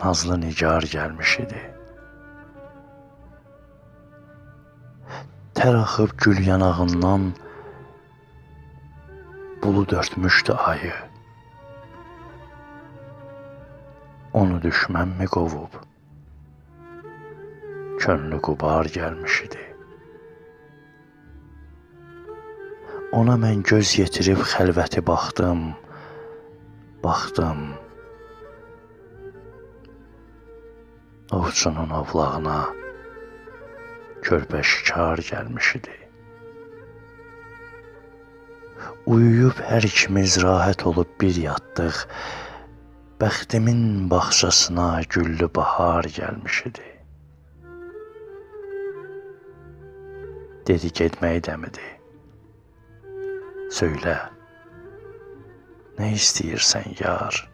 nazlı nigar gəlmiş idi. Tər axıb gül yanağından bulud örtmüşdü ayı. Onu düşmənmi qovub, könlü qubar gəlmiş idi. Ona mən göz yetirib xəlvəti baxdım, baxdım. Ovçunun ovlağına körpə şikar gəlmiş idi. Uyuyub hər ikimiz rahat olub bir yatdıq. Bəxtimin bağçasına güllü bahar gəlmiş idi. Dedi getmək dəmidir. Söylə, nə istəyirsən yar?